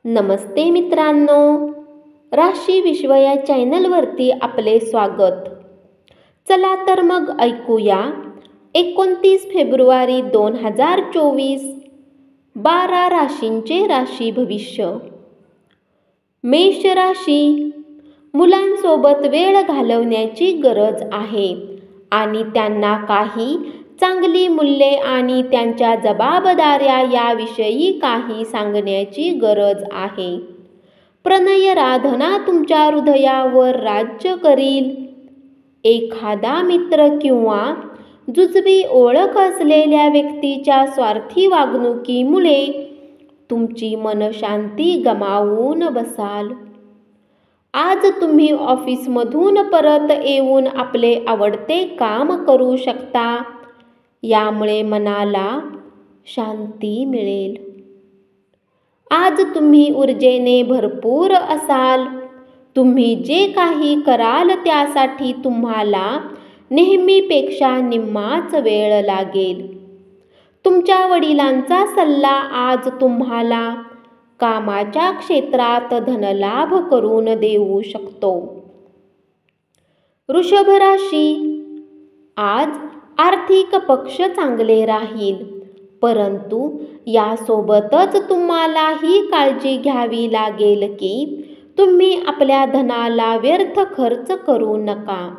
नमस्ते मित्रांनो, राशी विश्व या चॅनलवरती आपले स्वागत. चला तर मग ऐकूया 29 फेब्रुवारी 2024 12 राशींचे राशी भविष्य. मेष राशी, मुलांसोबत वेळ घालवण्याची गरज आहे आणि त्यांना काही चांगली मूल्ये आणि त्यांच्या जबाबदाऱ्या याविषयी काही सांगण्याची गरज आहे. प्रणय राधना तुमच्या हृदयावर राज्य करील. एखादा मित्र किंवा जुजबी ओळख असलेल्या व्यक्तीच्या स्वार्थी वागणुकीमुळे तुमची मनशांती गमावून बसाल. आज तुम्ही ऑफिसमधून परत येऊन आपले आवडते काम करू शकता. यामुळे मनाला शांती मिळेल. आज तुम्ही ऊर्जेने भरपूर असाल. तुम्ही जे काही कराल त्यासाठी तुम्हाला नेहमीपेक्षा निम्माच वेळ लागेल. तुमच्या वडिलांचा सल्ला आज तुम्हाला कामाच्या क्षेत्रात धनलाभ करून देऊ शकतो. वृषभ राशी, आज आर्थिक पक्ष चांगले राहील, परंतु यासोबतच तुम्हाला ही काळजी घ्यावी लागेल की तुम्ही आपल्या धनाला व्यर्थ खर्च करू नका.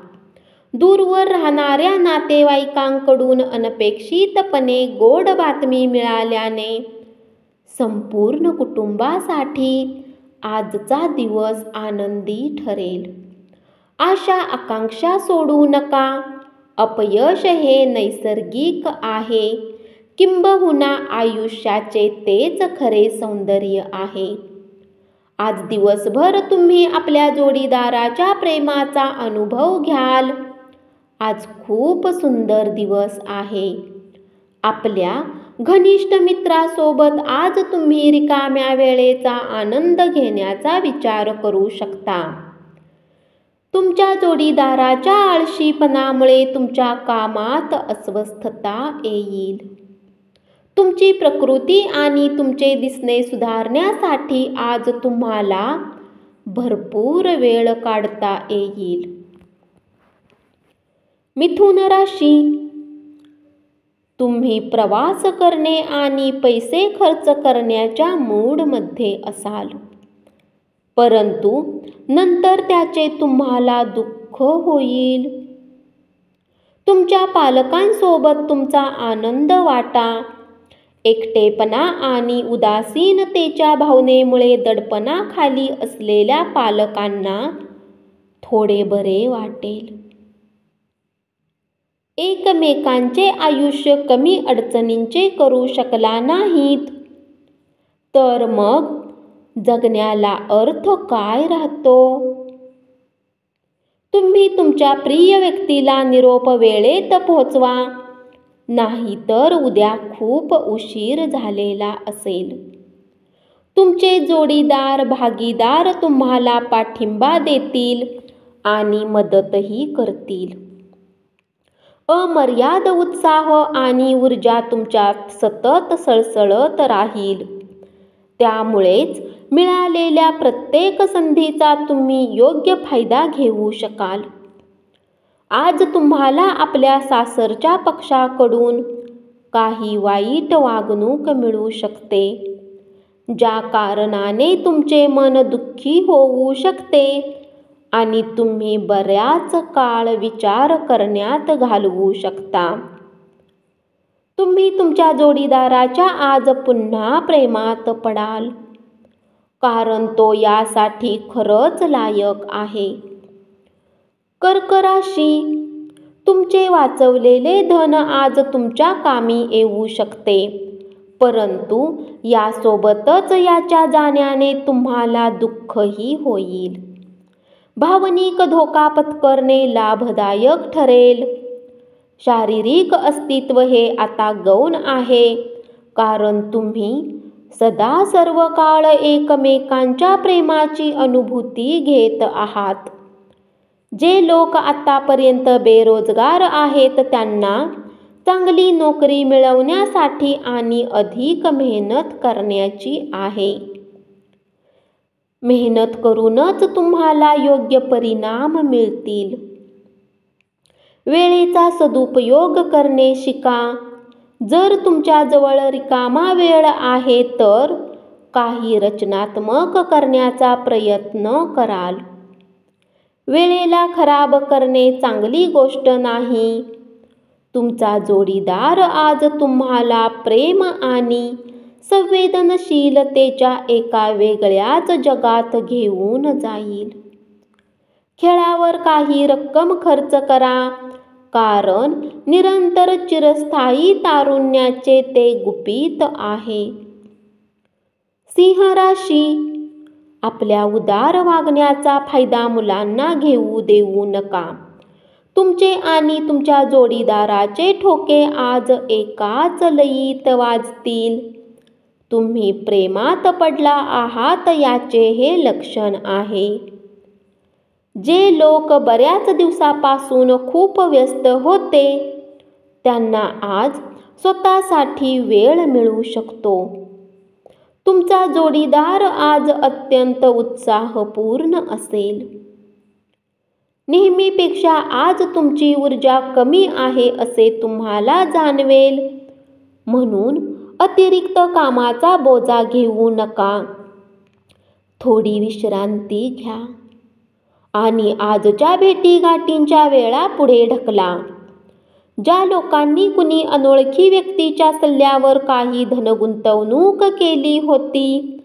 दूरवर राहणाऱ्या नातेवाईकांकडून अनपेक्षितपणे गोड बातमी मिळाल्याने संपूर्ण कुटुंबासाठी आजचा दिवस आनंदी ठरेल. आशा आकांक्षा सोडू नका. अपयश हे नैसर्गिक आहे, किंबहुना आयुष्याचे तेच खरे सौंदर्य आहे. आज दिवसभर तुम्ही आपल्या जोडीदाराच्या प्रेमाचा अनुभव घ्याल. आज खूप सुंदर दिवस आहे. आपल्या घनिष्ठ मित्रासोबत आज तुम्ही रिकाम्या वेळेचा आनंद घेण्याचा विचार करू शकता. तुमच्या जोडीदाराच्या आळशीपणामुळे तुमच्या कामात अस्वस्थता येईल. तुमची प्रकृती आणि तुमचे दिसणे सुधारण्यासाठी आज तुम्हाला भरपूर वेळ काढता येईल. मिथुन राशी, तुम्ही प्रवास करणे आणि पैसे खर्च करण्याच्या मूडमध्ये असाल, परंतु नंतर त्याचे तुम्हाला दुःख होईल. तुमच्या पालकांसोबत तुमचा आनंद वाटा. एकटेपणा आणि उदासीनतेच्या भावनेमुळे दडपणाखाली असलेल्या पालकांना थोडे बरे वाटेल. एकमेकांचे आयुष्य कमी अडचणींचे करू शकला नाहीत तर मग जगण्याला अर्थ काय राहतो? तुम्ही तुमच्या प्रिय व्यक्तीला निरोप वेळेत पोहोचवा, नाहीतर उद्या खूप उशीर झालेला असेल. तुमचे जोडीदार भागीदार तुम्हाला पाठिंबा देतील आणि मदतही करतील. अमर्याद उत्साह आणि ऊर्जा तुमच्यात सतत सळसळत राहील. त्यामुळेच मिळालेल्या प्रत्येक संधीचा तुम्ही योग्य फायदा घेऊ शकाल. आज तुम्हाला आपल्या सासरच्या पक्षाकडून काही वाईट वागणूक मिळू शकते, ज्या कारणाने तुमचे मन दुःखी होऊ शकते आणि तुम्ही बराच काळ विचार करण्यात घालवू शकता. तुम्ही तुमच्या जोडीदाराच्या आज पुन्हा प्रेमात पडाल, कारण तो यासाठी खरंच लायक आहे. कर्क राशी, तुमचे वाचवलेले धन आज तुमच्या कामी येऊ शकते, परंतु यासोबतच याच्या जाण्याने तुम्हाला दुःखही होईल. भावनिक धोका पत्करणे लाभदायक ठरेल. शारीरिक अस्तित्व हे आता गौण आहे, कारण तुम्ही सदा सर्व काळ एकमेकांच्या प्रेमाची अनुभूती घेत आहात. जे लोक आतापर्यंत बेरोजगार आहेत त्यांना चांगली नोकरी मिळवण्यासाठी आणि अधिक मेहनत करण्याची आहे. मेहनत करूनच तुम्हाला योग्य परिणाम मिळतील. वेळेचा सदुपयोग करणे शिका. जर तुमच्याजवळ रिकामा वेळ आहे तर काही रचनात्मक करण्याचा प्रयत्न कराल. वेळेला खराब करणे चांगली गोष्ट नाही. तुमचा जोडीदार आज तुम्हाला प्रेम आणि संवेदनशीलतेच्या एका वेगळ्याच जगात घेऊन जाईल. खेळावर काही रक्कम खर्च करा, कारण निरंतर चिरस्थायी तारुण्याचे ते गुपित आहे. सिंह राशी, आपल्या उदार वागण्याचा फायदा मुलांना घेऊ देऊ नका. तुमचे आणि तुमच्या जोडीदाराचे ठोके आज एकाच लयीत वाजतील. तुम्ही प्रेमात पडला आहात याचे हे लक्षण आहे. जे लोक बऱ्याच दिवसापासून खूप व्यस्त होते त्यांना आज स्वतःसाठी वेळ मिळू शकतो. तुमचा जोडीदार आज अत्यंत उत्साहपूर्ण असेल. नेहमीपेक्षा आज तुमची ऊर्जा कमी आहे असे तुम्हाला जाणवेल, म्हणून अतिरिक्त कामाचा बोजा घेऊ नका. थोडी विश्रांती घ्या आणि आजच्या भेटीगाठींच्या वेळा पुढे ढकला. ज्या लोकांनी कुणी अनोळखी व्यक्तीच्या सल्ल्यावर काही धनगुंतवणूक केली होती,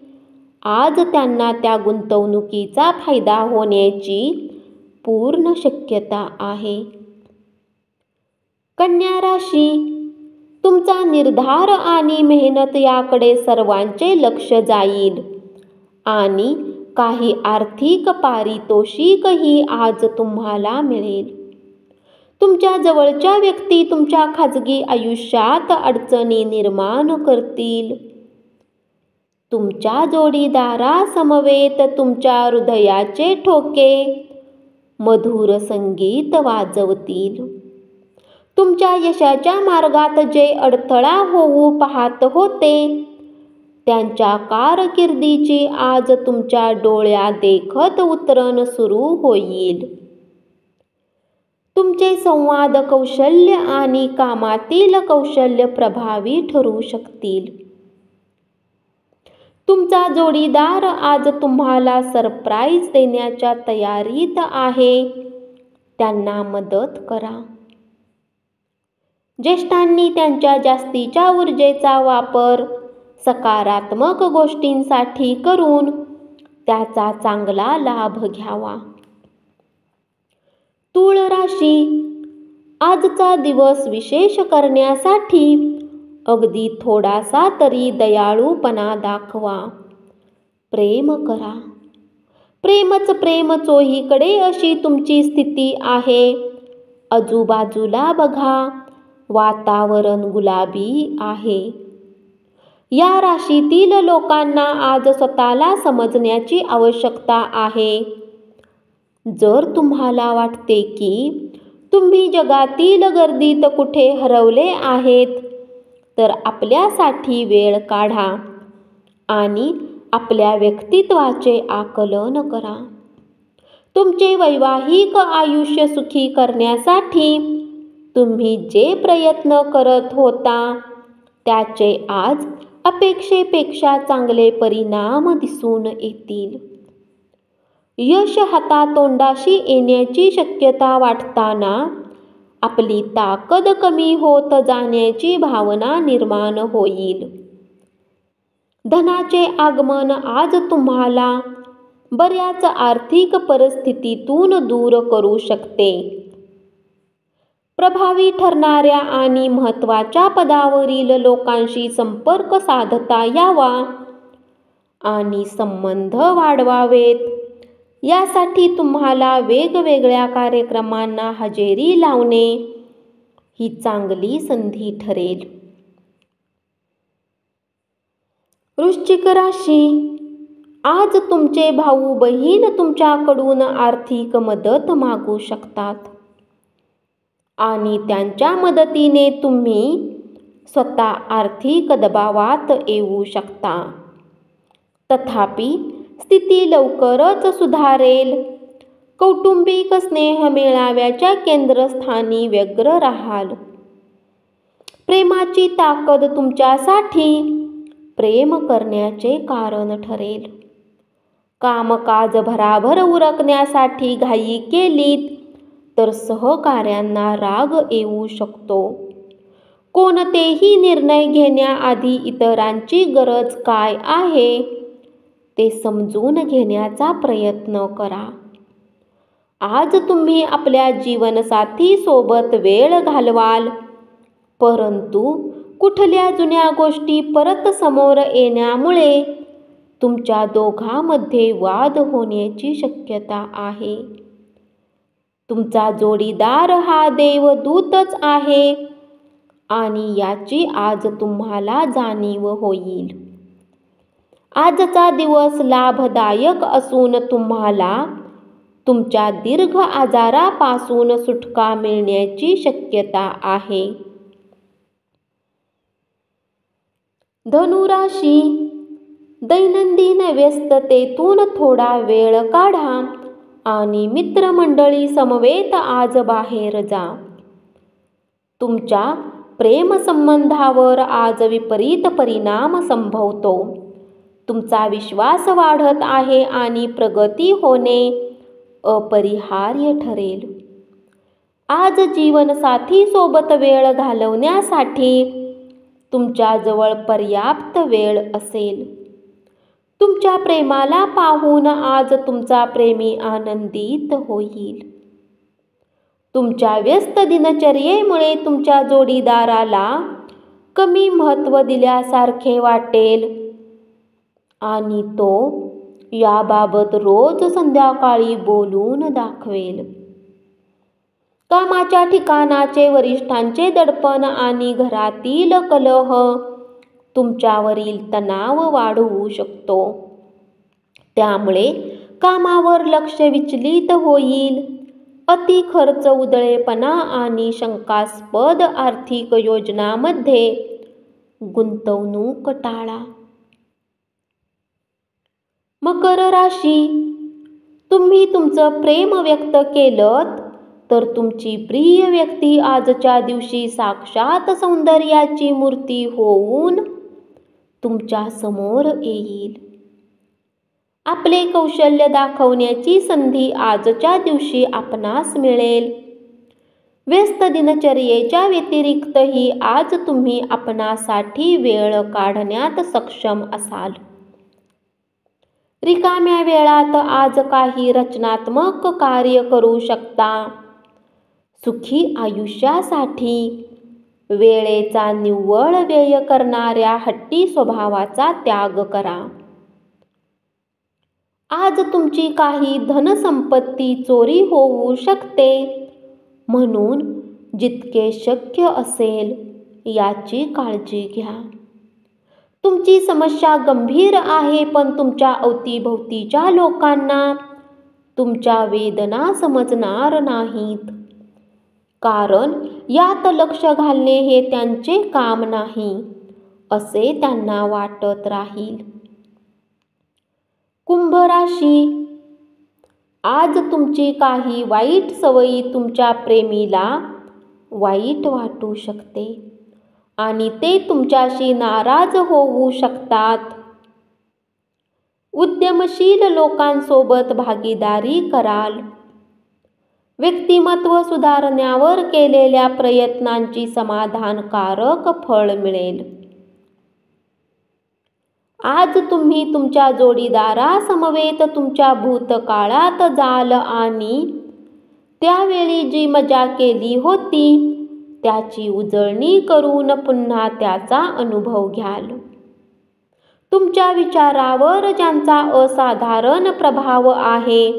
आज त्यांना त्या गुंतवणुकीचा फायदा होण्याची पूर्ण शक्यता आहे. कन्या राशी, तुमचा निर्धार आणि मेहनत याकडे सर्वांचे लक्ष जाईल आणि काही आर्थिक पारितोषिकही आज तुम्हाला मिळेल. तुमच्या जवळच्या व्यक्ती तुमच्या खाजगी आयुष्यात अडचणी निर्माण करतील. तुमच्या जोडीदारासमवेत तुमच्या हृदयाचे ठोके मधुर संगीत वाजवतील. तुमच्या यशाच्या मार्गात जे अडथळा होऊ पाहत होते त्यांच्या कारकिर्दीची आज तुमच्या डोळ्यादेखत उतरण सुरू होईल. तुमचे संवाद कौशल्य आणि कामातील कौशल्य प्रभावी ठरू शकतील. तुमचा जोडीदार आज तुम्हाला सरप्राईज देण्याच्या तयारीत आहे. त्यांना मदत करा. ज्येष्ठांनी त्यांच्या जास्तीच्या ऊर्जेचा वापर सकारात्मक गोष्टींसाठी करून त्याचा चांगला लाभ घ्यावा. तूळ राशी, आजचा दिवस विशेष करण्यासाठी अगदी थोडासा तरी दयाळूपणा दाखवा. प्रेम करा. प्रेमच प्रेम चोहीकडे अशी तुमची स्थिती आहे. आजूबाजूला बघा, वातावरण गुलाबी आहे. या राशीतील लोकांना आज स्वतःला समजण्याची आवश्यकता आहे. जर तुम्हाला वाटते की तुम्ही जगातील गर्दीत कुठे हरवले आहेत तर आपल्यासाठी वेळ काढा आणि आपल्या व्यक्तित्वाचे आकलन करा. तुमचे वैवाहिक आयुष्य सुखी करण्यासाठी तुम्ही जे प्रयत्न करत होता त्याचे आज अपेक्षेपेक्षा चांगले परिणाम दिसून येतील. यश हातातोंडाशी येण्याची शक्यता वाटताना आपली ताकद कमी होत जाण्याची भावना निर्माण होईल. धनाचे आगमन आज तुम्हाला बऱ्याच आर्थिक परिस्थितीतून दूर करू शकते. प्रभावी ठरणाऱ्या आणि महत्त्वाच्या पदावरील लोकांशी संपर्क साधता यावा आणि संबंध वाढवावेत यासाठी तुम्हाला वेगवेगळ्या कार्यक्रमांना हजेरी लावणे ही चांगली संधी ठरेल. वृश्चिक राशी, आज तुमचे भाऊ बहीण तुमच्याकडून आर्थिक मदत मागू शकतात आणि त्यांच्या मदतीने तुम्ही स्वतः आर्थिक दबावात येऊ शकता. तथापि स्थिती लवकरच सुधारेल. कौटुंबिक स्नेह मेळाव्याच्या केंद्रस्थानी व्यग्र राहाल. प्रेमाची ताकद तुमच्यासाठी प्रेम करण्याचे कारण ठरेल. कामकाज भराभर उरकण्यासाठी घाई केलीत तर सहकाऱ्यांना राग येऊ शकतो. कोणतेही निर्णय घेण्याआधी इतरांची गरज काय आहे ते समजून घेण्याचा प्रयत्न करा. आज तुम्ही आपल्या जीवनसाथी सोबत वेळ घालवाल, परंतु कुठल्या जुन्या गोष्टी परत समोर येण्यामुळे तुमच्या दोघांमध्ये वाद होण्याची शक्यता आहे. तुमचा जोडीदार हा देवदूतच आहे आणि याची आज तुम्हाला जाणीव होईल. आजचा दिवस लाभदायक असून तुम्हाला तुमच्या दीर्घ आजारापासून सुटका मिळण्याची शक्यता आहे. धनुराशी, दैनंदिन व्यस्ततेतून थोडा वेळ काढा आणि मित्रमंडळी समवेत आज बाहेर जा. तुमच्या प्रेमसंबंधावर आज विपरीत परिणाम संभवतो. तुमचा विश्वास वाढत आहे आणि प्रगती होणे अपरिहार्य ठरेल. आज जीवनसाथी सोबत वेळ घालवण्यासाठी तुमच्याजवळ पर्याप्त वेळ असेल. तुमच्या प्रेमाला पाहून आज तुमचा प्रेमी आनंदित होईल. तुमच्या व्यस्त दिनचर्येमुळे तुमच्या जोडीदाराला कमी महत्त्व दिल्यासारखे वाटेल आणि तो याबाबत रोज संध्याकाळी बोलून दाखवेल. कामाच्या ठिकाणाचे वरिष्ठांचे दडपण आणि घरातील कलह तुमच्यावरील तणाव वाढवू शकतो. त्यामुळे कामावर लक्ष विचलित होईल. अति खर्च, उधळेपणा आणि शंकास्पद आर्थिक योजनांमध्ये गुंतवणूक टाळा. मकर राशी, तुम्ही तुमचं प्रेम व्यक्त केलं तर तुमची प्रिय व्यक्ती आजच्या दिवशी साक्षात सौंदर्याची मूर्ती होऊन तुमच्या समोर येईल. आपले कौशल्य दाखवण्याची संधी आजच्या दिवशी आपणास मिळेल. व्यस्त दिनचर्येच्या व्यतिरिक्तही आज तुम्ही आपणासाठी वेळ काढण्यात सक्षम असाल. रिकाम्या वेळात आज काही रचनात्मक कार्य करू शकता. सुखी आयुष्यासाठी वेळेचा निव्वळ व्यय करणाऱ्या हट्टी स्वभावाचा त्याग करा. आज तुमची काही धनसंपत्ती चोरी होऊ शकते, म्हणून जितके शक्य असेल याची काळजी घ्या. तुमची समस्या गंभीर आहे, पण तुमच्या अवतीभोवतीच्या लोकांना तुमच्या वेदना समजणार नाहीत, कारण यात लक्ष घालणे हे त्यांचे काम नाही असे त्यांना वाटत राहील. कुंभ राशी, आज तुमची काही वाईट सवयी तुमच्या प्रेमीला वाईट वाटू शकते आणि ते तुमच्याशी नाराज होऊ शकतात. उद्यमशील लोकांसोबत भागीदारी कराल. व्यक्तिमत्व सुधारण्यावर केलेल्या प्रयत्नांची समाधानकारक फळ मिळेल. आज तुम्ही तुमच्या जोडीदारासमवेत तुमच्या भूतकाळात जाल आणि त्यावेळी जी मजा केली होती त्याची उजळणी करून पुन्हा त्याचा अनुभव घ्याल. तुमच्या विचारावर ज्यांचा असाधारण प्रभाव आहे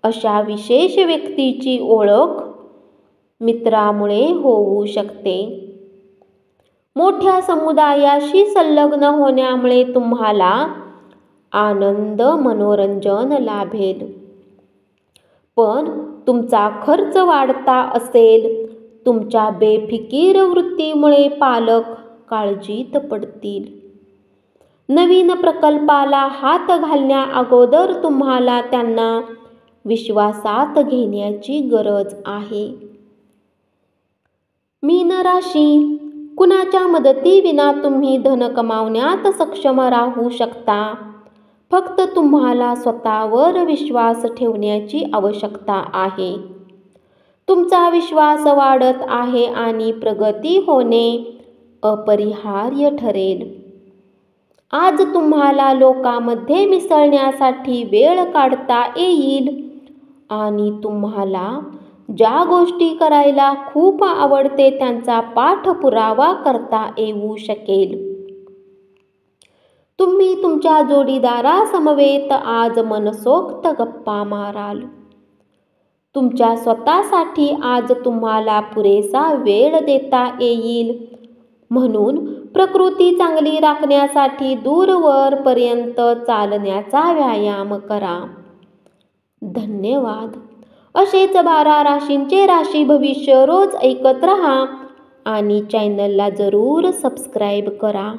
अशा विशेष व्यक्तीची ओळख मित्रामुळे होऊ शकते. मोठ्या समुदायाशी संलग्न होण्यामुळे तुम्हाला आनंद, मनोरंजन लाभेल. पण तुमचा खर्च वाढता असेल. तुमच्या बेफिकीर वृत्तीमुळे पालक काळजीत पडतील. नवीन प्रकल्पाला हात घालण्या अगोदर तुम्हाला त्यांना विश्वासात घेण्याची गरज आहे. मीन राशी, कुणाच्या मदतीविना तुम्ही धन कमावण्यात सक्षम राहू शकता. फक्त तुम्हाला स्वतःवर विश्वास ठेवण्याची आवश्यकता आहे. तुमचा विश्वास वाढत आहे आणि प्रगती होणे अपरिहार्य ठरेल. आज तुम्हाला लोकांमध्ये मिसळण्यासाठी वेळ काढता येईल आणि तुम्हाला ज्या गोष्टी करायला खूप आवडते त्यांचा पाठपुरावा करता येऊ शकेल. तुम्ही तुमच्या जोडीदारासमवेत आज मनसोक्त गप्पा माराल. तुमच्या स्वतःसाठी आज तुम्हाला पुरेसा वेळ देता येईल. म्हणून प्रकृती चांगली राखण्यासाठी दूरवरपर्यंत चालण्याचा व्यायाम करा. धन्यवाद. असेच 12 राशींचे राशी भविष्य रोज ऐकत रहा आणि चॅनलला जरूर सबस्क्राईब करा.